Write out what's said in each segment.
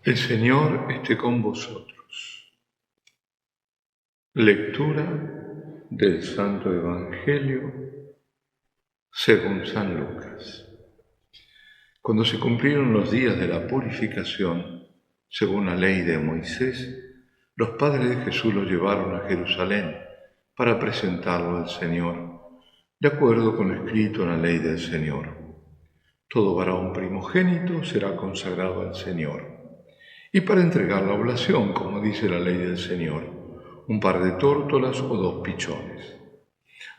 El Señor esté con vosotros. Lectura del Santo Evangelio según San Lucas. Cuando se cumplieron los días de la purificación, según la ley de Moisés, los padres de Jesús lo llevaron a Jerusalén para presentarlo al Señor, de acuerdo con lo escrito en la ley del Señor. Todo varón primogénito será consagrado al Señor. Y para entregar la oblación, como dice la ley del Señor, un par de tórtolas o 2 pichones.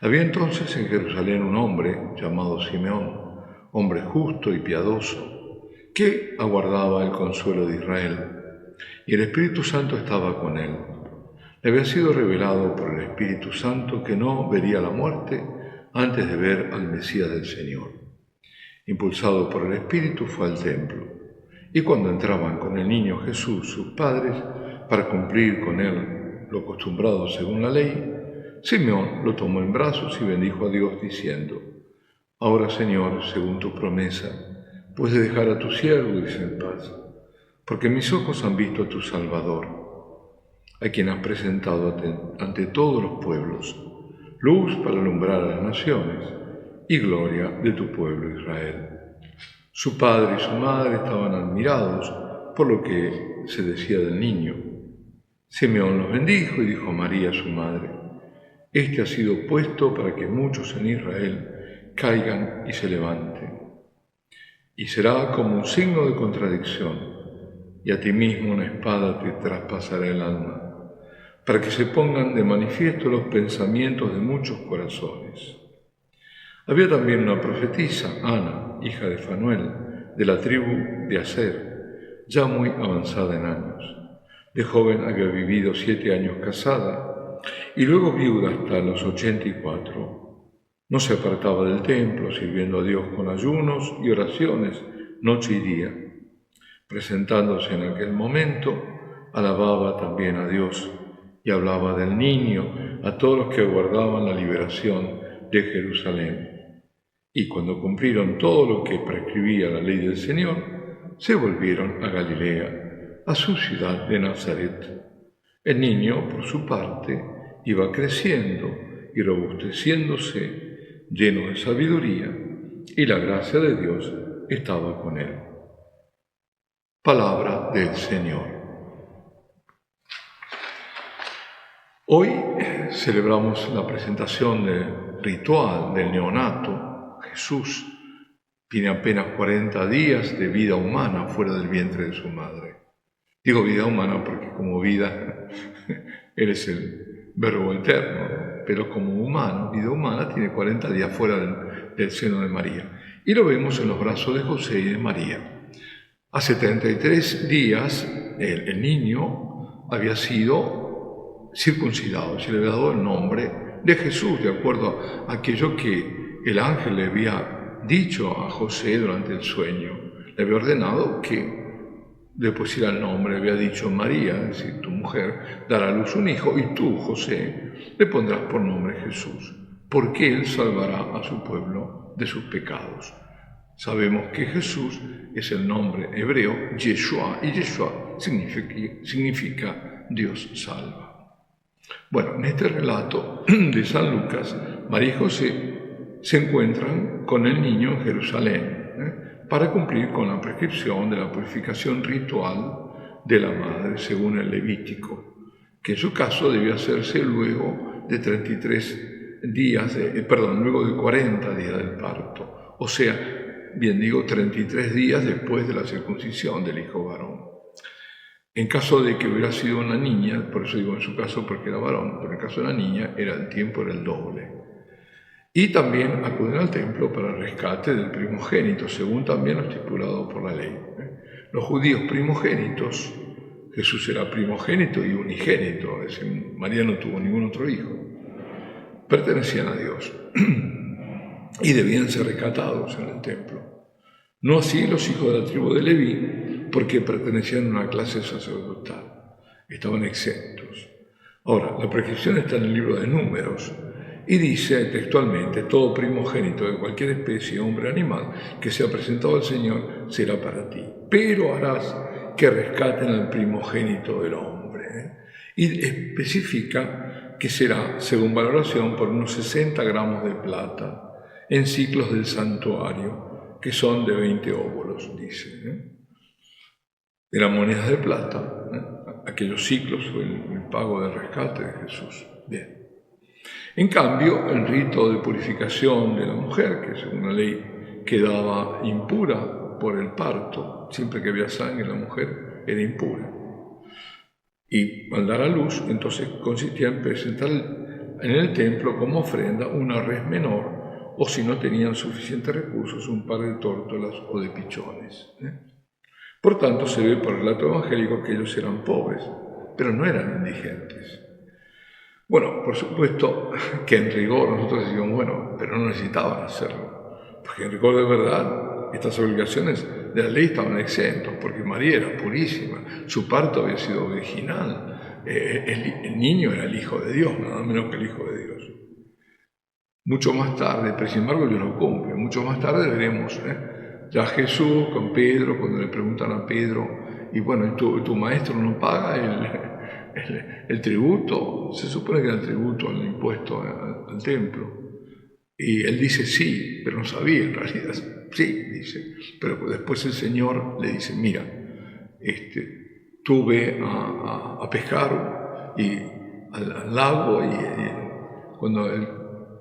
Había entonces en Jerusalén un hombre llamado Simeón, hombre justo y piadoso, que aguardaba el consuelo de Israel, y el Espíritu Santo estaba con él. Le había sido revelado por el Espíritu Santo que no vería la muerte antes de ver al Mesías del Señor. Impulsado por el Espíritu fue al templo. Y cuando entraban con el niño Jesús, sus padres, para cumplir con él lo acostumbrado según la ley, Simeón lo tomó en brazos y bendijo a Dios diciendo: Ahora, Señor, según tu promesa, puedes dejar a tu siervo irse en paz, porque mis ojos han visto a tu Salvador, a quien has presentado ante todos los pueblos, luz para alumbrar a las naciones y gloria de tu pueblo Israel. Su padre y su madre estaban admirados por lo que se decía del niño. Simeón los bendijo y dijo a María, su madre: Este ha sido puesto para que muchos en Israel caigan y se levanten. Y será como un signo de contradicción, y a ti mismo una espada te traspasará el alma, para que se pongan de manifiesto los pensamientos de muchos corazones. Había también una profetisa, Ana, hija de Fanuel, de la tribu de Aser, ya muy avanzada en años. De joven había vivido 7 años casada y luego viuda hasta los 84. No se apartaba del templo, sirviendo a Dios con ayunos y oraciones noche y día. Presentándose en aquel momento, alababa también a Dios y hablaba del niño a todos los que aguardaban la liberación de Jerusalén. Y cuando cumplieron todo lo que prescribía la ley del Señor, se volvieron a Galilea, a su ciudad de Nazaret. El niño, por su parte, iba creciendo y robusteciéndose, lleno de sabiduría, y la gracia de Dios estaba con él. Palabra del Señor. Hoy celebramos la presentación ritual del neonato. Jesús tiene apenas 40 días de vida humana fuera del vientre de su madre. Digo vida humana porque como vida, Él es el verbo eterno, pero como humano, vida humana, tiene 40 días fuera del seno de María. Y lo vemos en los brazos de José y de María. A 73 días el niño había sido circuncidado, se le había dado el nombre de Jesús, de acuerdo a aquello que el ángel le había dicho a José durante el sueño. Le había ordenado que le pusiera el nombre, le había dicho: María, es decir, tu mujer, dará a luz un hijo, y tú, José, le pondrás por nombre Jesús, porque él salvará a su pueblo de sus pecados. Sabemos que Jesús es el nombre hebreo Yeshua, y Yeshua significa Dios salva. Bueno, en este relato de San Lucas, María y José se encuentran con el niño en Jerusalén para cumplir con la prescripción de la purificación ritual de la madre según el Levítico, que en su caso debía hacerse luego de 33 días, luego de 40 días del parto, o sea, bien digo, 33 días después de la circuncisión del hijo varón. En caso de que hubiera sido una niña, por eso digo en su caso porque era varón, pero en el caso de la niña el tiempo era el doble. Y también acuden al templo para el rescate del primogénito, según también lo estipulado por la ley. Los judíos primogénitos, Jesús era primogénito y unigénito, es decir, María no tuvo ningún otro hijo, pertenecían a Dios y debían ser rescatados en el templo. No así los hijos de la tribu de Leví, porque pertenecían a una clase sacerdotal, estaban exentos. Ahora, la prescripción está en el libro de Números, y dice textualmente: todo primogénito de cualquier especie, hombre o animal, que sea presentado al Señor, será para ti. Pero harás que rescaten al primogénito del hombre. Y especifica que será, según valoración, por unos 60 gramos de plata en ciclos del santuario, que son de 20 óbolos, dice. Eran monedas de plata, aquellos ciclos fue el pago del rescate de Jesús. Bien. En cambio, el rito de purificación de la mujer, que según la ley quedaba impura por el parto, siempre que había sangre la mujer era impura. Y al dar a luz, entonces consistía en presentar en el templo como ofrenda una res menor, o si no tenían suficientes recursos, un par de tórtolas o de pichones. Por tanto, se ve por el relato evangélico que ellos eran pobres, pero no eran indigentes. Bueno, por supuesto que en rigor nosotros decimos, bueno, pero no necesitaban hacerlo, porque en rigor de verdad estas obligaciones de la ley estaban exentos, porque María era purísima, su parto había sido virginal, el niño era el Hijo de Dios, nada menos que el Hijo de Dios. Mucho más tarde, pero sin embargo Dios lo cumple, mucho más tarde veremos, ya Jesús con Pedro, cuando le preguntan a Pedro, y bueno, ¿tu maestro no paga el tributo? Se supone que era el tributo, el impuesto al templo. Y él dice sí, pero no sabía en realidad. Sí, dice. Pero después el Señor le dice, mira, tú ve a pescar y al lago y cuando el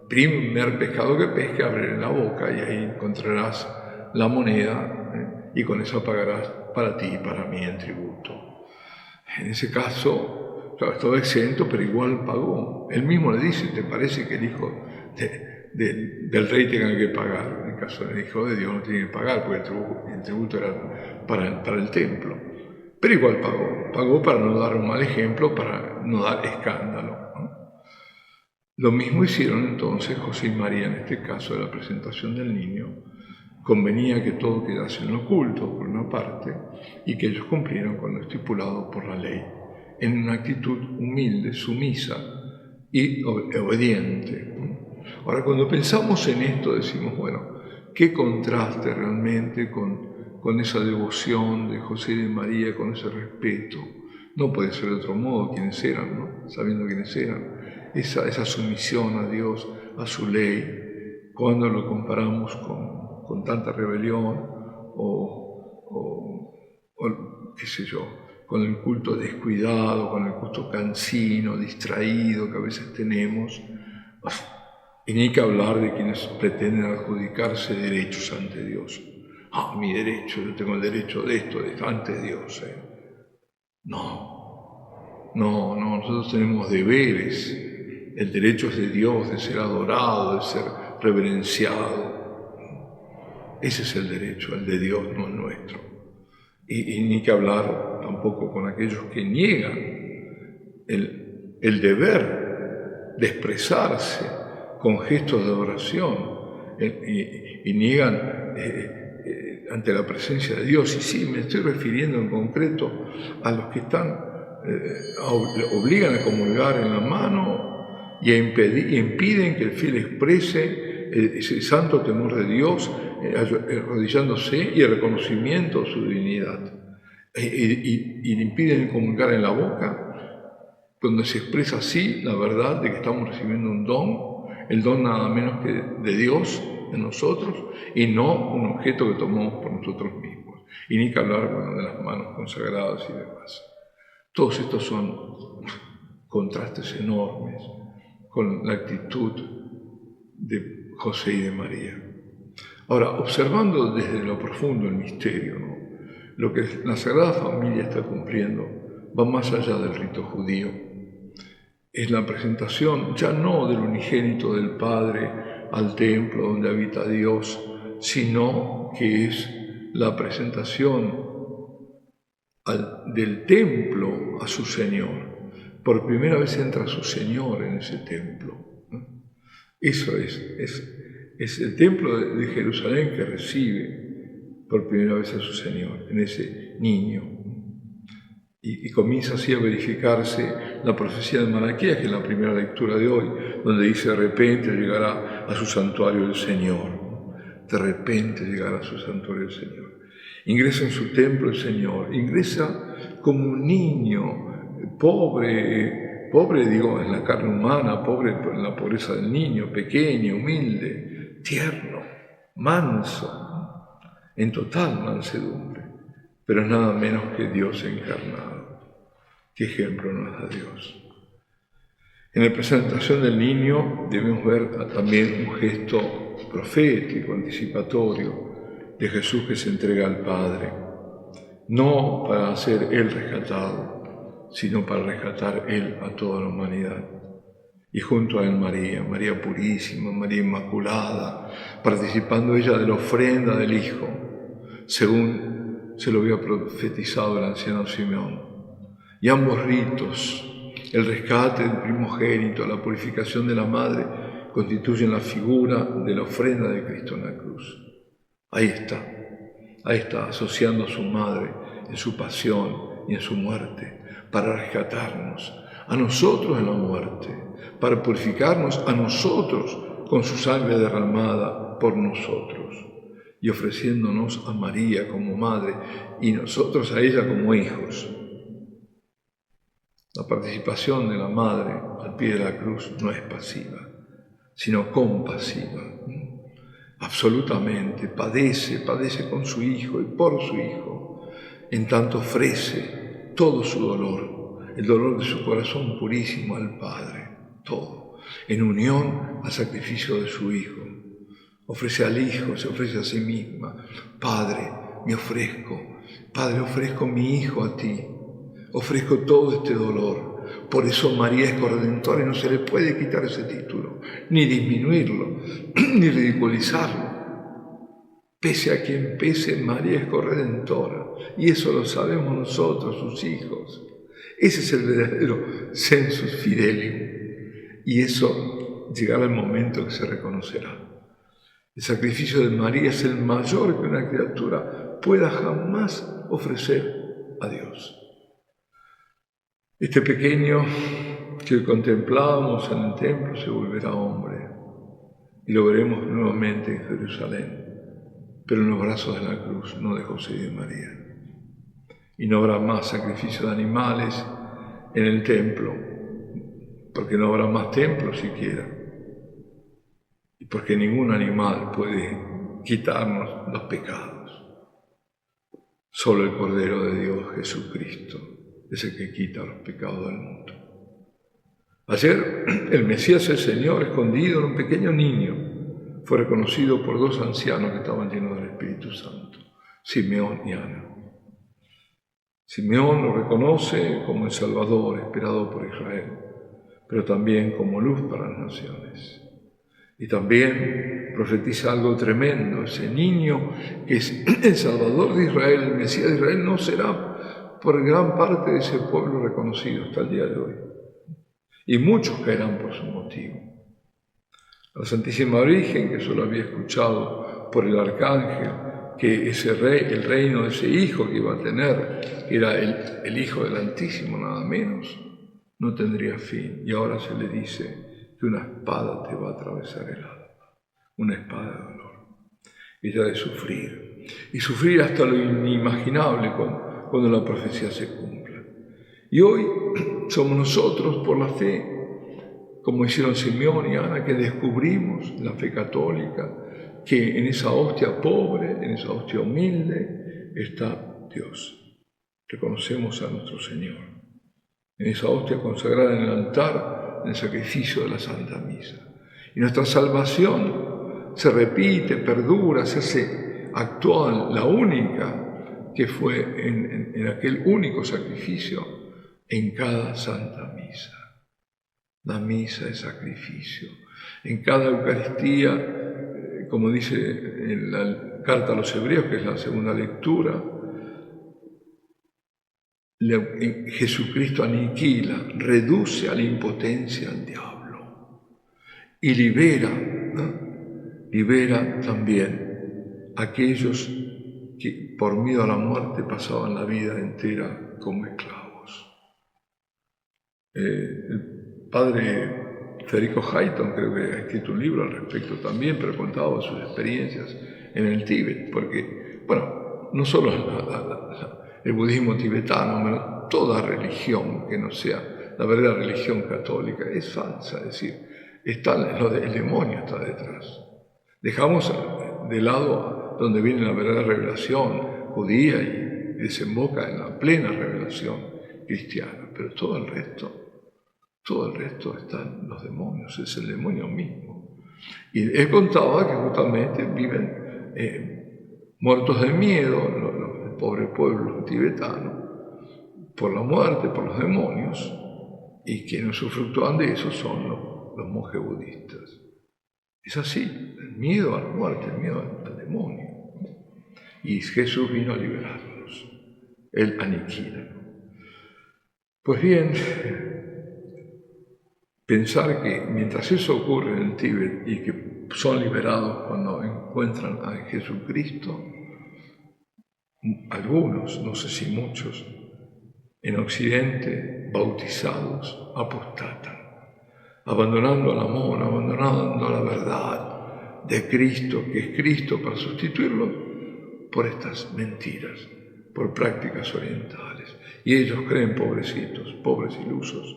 primer pescado que pesque, abre la boca y ahí encontrarás la moneda y con eso pagarás para ti y para mí el tributo. En ese caso, claro, estaba exento, pero igual pagó. Él mismo le dice, ¿te parece que el hijo del rey tenga que pagar? En el caso del Hijo de Dios no tiene que pagar, porque el tributo era para el templo. Pero igual pagó para no dar un mal ejemplo, para no dar escándalo. Lo mismo hicieron entonces José y María en este caso de la presentación del niño. Convenía que todo quedase en lo oculto, por una parte, y que ellos cumplieran con lo estipulado por la ley, en una actitud humilde, sumisa y obediente. Ahora, cuando pensamos en esto, decimos, bueno, qué contraste realmente con esa devoción de José y de María, con ese respeto. No puede ser de otro modo quienes eran, ¿no? Sabiendo quiénes eran. Esa sumisión a Dios, a su ley, cuando lo comparamos con tanta rebelión o qué sé yo, con el culto descuidado, con el culto cansino, distraído que a veces tenemos. Y ni hay que hablar de quienes pretenden adjudicarse derechos ante Dios. Mi derecho, yo tengo el derecho de esto ante Dios. No, nosotros tenemos deberes. El derecho es de Dios, de ser adorado, de ser reverenciado. Ese es el derecho, el de Dios, no el nuestro. Y ni que hablar tampoco con aquellos que niegan el deber de expresarse con gestos de adoración y niegan ante la presencia de Dios. Y sí, me estoy refiriendo en concreto a los que obligan a comulgar en la mano y impiden que el fiel exprese ese santo temor de Dios, arrodillándose y el reconocimiento de su divinidad. Y le impiden comulgar en la boca, donde se expresa así la verdad de que estamos recibiendo un don, el don nada menos que de Dios en nosotros, y no un objeto que tomamos por nosotros mismos. Y ni que hablar, de las manos consagradas y demás. Todos estos son contrastes enormes con la actitud de José y de María. Ahora, observando desde lo profundo el misterio, lo que la Sagrada Familia está cumpliendo va más allá del rito judío. Es la presentación ya no del unigénito del Padre al templo donde habita Dios, sino que es la presentación del templo a su Señor. Por primera vez entra su Señor en ese templo. Eso es el templo de Jerusalén que recibe por primera vez a su Señor, en ese niño. Y comienza así a verificarse la profecía de Malaquías, que es la primera lectura de hoy, donde dice: de repente llegará a su santuario el Señor. De repente llegará a su santuario el Señor. Ingresa en su templo el Señor, ingresa como un niño, pobre digo en la carne humana, pobre en la pobreza del niño, pequeño, humilde, tierno, manso, en total mansedumbre, pero es nada menos que Dios encarnado. ¿Qué ejemplo nos da Dios? En la presentación del niño debemos ver también un gesto profético, anticipatorio, de Jesús que se entrega al Padre, no para ser Él rescatado, sino para rescatar Él a toda la humanidad. Y junto a Él María purísima, María inmaculada, participando ella de la ofrenda del Hijo, según se lo había profetizado el anciano Simeón. Y ambos ritos, el rescate del primogénito, la purificación de la Madre, constituyen la figura de la ofrenda de Cristo en la cruz. Ahí está, asociando a su Madre en su pasión y en su muerte, para rescatarnos a nosotros en la muerte, para purificarnos a nosotros con su sangre derramada por nosotros, y ofreciéndonos a María como Madre y nosotros a ella como hijos. La participación de la Madre al pie de la cruz no es pasiva, sino compasiva. Absolutamente, padece con su Hijo y por su Hijo, en tanto ofrece todo su dolor, el dolor de su corazón purísimo al Padre, todo, en unión al sacrificio de su Hijo. Ofrece al Hijo, se ofrece a sí misma. Padre, me ofrezco, Padre, ofrezco mi Hijo a ti, ofrezco todo este dolor. Por eso María es corredentora y no se le puede quitar ese título, ni disminuirlo, ni ridiculizarlo. Pese a quien pese, María es corredentora, y eso lo sabemos nosotros, sus hijos. Ese es el verdadero sensus fidelium, y eso llegará el momento que se reconocerá. El sacrificio de María es el mayor que una criatura pueda jamás ofrecer a Dios. Este pequeño que hoy contemplábamos en el templo se volverá hombre y lo veremos nuevamente en Jerusalén, pero en los brazos de la cruz, no de José y de María. Y no habrá más sacrificio de animales en el templo, porque no habrá más templo siquiera, y porque ningún animal puede quitarnos los pecados. Solo el Cordero de Dios, Jesucristo, es el que quita los pecados del mundo. Ayer el Mesías, el Señor, escondido en un pequeño niño, fue reconocido por dos ancianos que estaban llenos del Espíritu Santo, Simeón y Ana. Simeón lo reconoce como el Salvador esperado por Israel, pero también como luz para las naciones. Y también profetiza algo tremendo: ese niño que es el Salvador de Israel, el Mesías de Israel, no será por gran parte de ese pueblo reconocido hasta el día de hoy. Y muchos caerán por su motivo. La Santísima Virgen, que solo había escuchado por el arcángel que ese rey, el reino de ese hijo que iba a tener, que era el Hijo del Altísimo, nada menos, no tendría fin. Y ahora se le dice que una espada te va a atravesar el alma, una espada de dolor. Ella de sufrir, y sufrir hasta lo inimaginable cuando la profecía se cumpla. Y hoy somos nosotros, por la fe, como hicieron Simeón y Ana, que descubrimos la fe católica, que en esa hostia pobre, en esa hostia humilde, está Dios. Reconocemos a nuestro Señor. En esa hostia consagrada en el altar, en el sacrificio de la Santa Misa. Y nuestra salvación se repite, perdura, se hace actual, la única, que fue en aquel único sacrificio en cada Santa Misa. La misa es sacrificio. En cada Eucaristía, como dice en la carta a los Hebreos, que es la segunda lectura, Jesucristo aniquila, reduce a la impotencia al diablo y libera también a aquellos que por miedo a la muerte pasaban la vida entera como esclavos. El padre Federico Hayton creo que ha escrito un libro al respecto también, pero contaba sus experiencias en el Tíbet, porque, no solo el budismo tibetano, sino toda religión que no sea la verdadera religión católica es falsa, es decir, el demonio está detrás. Dejamos de lado donde viene la verdadera revelación judía y desemboca en la plena revelación cristiana, pero todo el resto están los demonios, es el demonio mismo. Y él contaba que justamente viven muertos de miedo, el pobre pueblo tibetano, por la muerte, por los demonios, y quienes usufructúan de eso son los monjes budistas. Es así, el miedo a la muerte, el miedo al demonio. Y Jesús vino a liberarlos. Él aniquila. Pues bien, pensar que mientras eso ocurre en el Tíbet y que son liberados cuando encuentran a Jesucristo, algunos, no sé si muchos, en Occidente, bautizados, apostatan, abandonando el amor, abandonando la verdad de Cristo, que es Cristo, para sustituirlo por estas mentiras, por prácticas orientales. Y ellos creen, pobrecitos, pobres ilusos,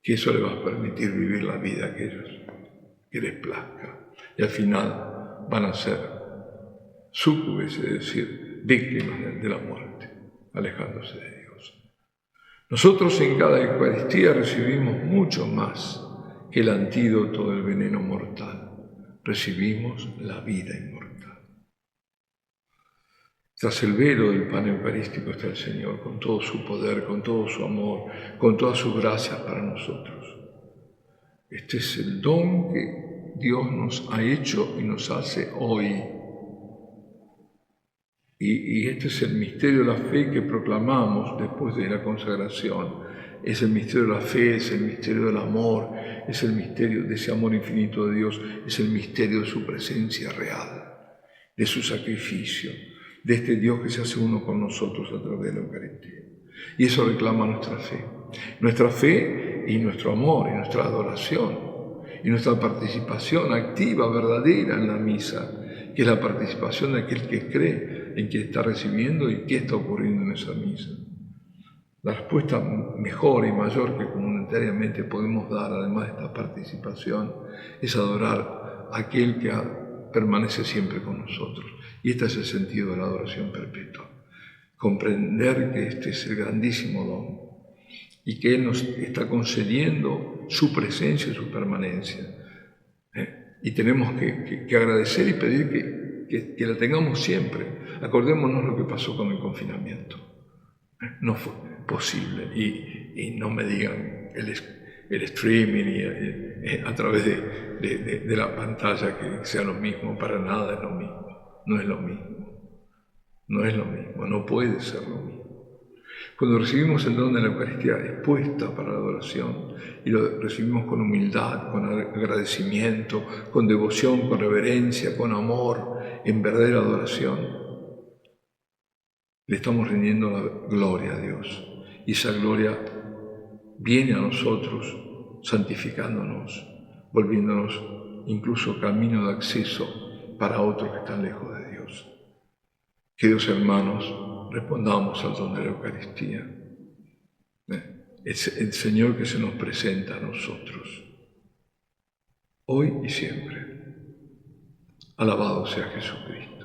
que eso les va a permitir vivir la vida que les plazca. Y al final van a ser súcubes, es decir, víctimas de la muerte, alejándose de Dios. Nosotros en cada Eucaristía recibimos mucho más que el antídoto del veneno mortal. Recibimos la vida inmortal. Tras el velo del pan eucarístico está el Señor, con todo su poder, con todo su amor, con todas sus gracias para nosotros. Este es el don que Dios nos ha hecho y nos hace hoy. Y este es el misterio de la fe que proclamamos después de la consagración. Es el misterio de la fe, es el misterio del amor, es el misterio de ese amor infinito de Dios, es el misterio de su presencia real, de su sacrificio, de este Dios que se hace uno con nosotros a través de la Eucaristía. Y eso reclama nuestra fe y nuestro amor y nuestra adoración y nuestra participación activa, verdadera en la misa, que es la participación de aquel que cree en que está recibiendo y qué está ocurriendo en esa misa. La respuesta mejor y mayor que comunitariamente podemos dar, además de esta participación, es adorar a aquel que permanece siempre con nosotros. Y este es el sentido de la adoración perpetua. Comprender que este es el grandísimo don y que Él nos está concediendo su presencia y su permanencia. Y tenemos que agradecer y pedir que la tengamos siempre. Acordémonos lo que pasó con el confinamiento. No fue posible. Y no me digan el streaming a través de la pantalla que sea lo mismo. Para nada es lo mismo. No es lo mismo. No es lo mismo. No puede ser lo mismo. Cuando recibimos el don de la Eucaristía expuesta para la adoración y lo recibimos con humildad, con agradecimiento, con devoción, con reverencia, con amor, en verdadera adoración, le estamos rindiendo la gloria a Dios. Y esa gloria viene a nosotros santificándonos, volviéndonos incluso camino de acceso para otros que están lejos de Dios. Queridos hermanos, respondamos al don de la Eucaristía. Es el Señor que se nos presenta a nosotros, hoy y siempre. Alabado sea Jesucristo.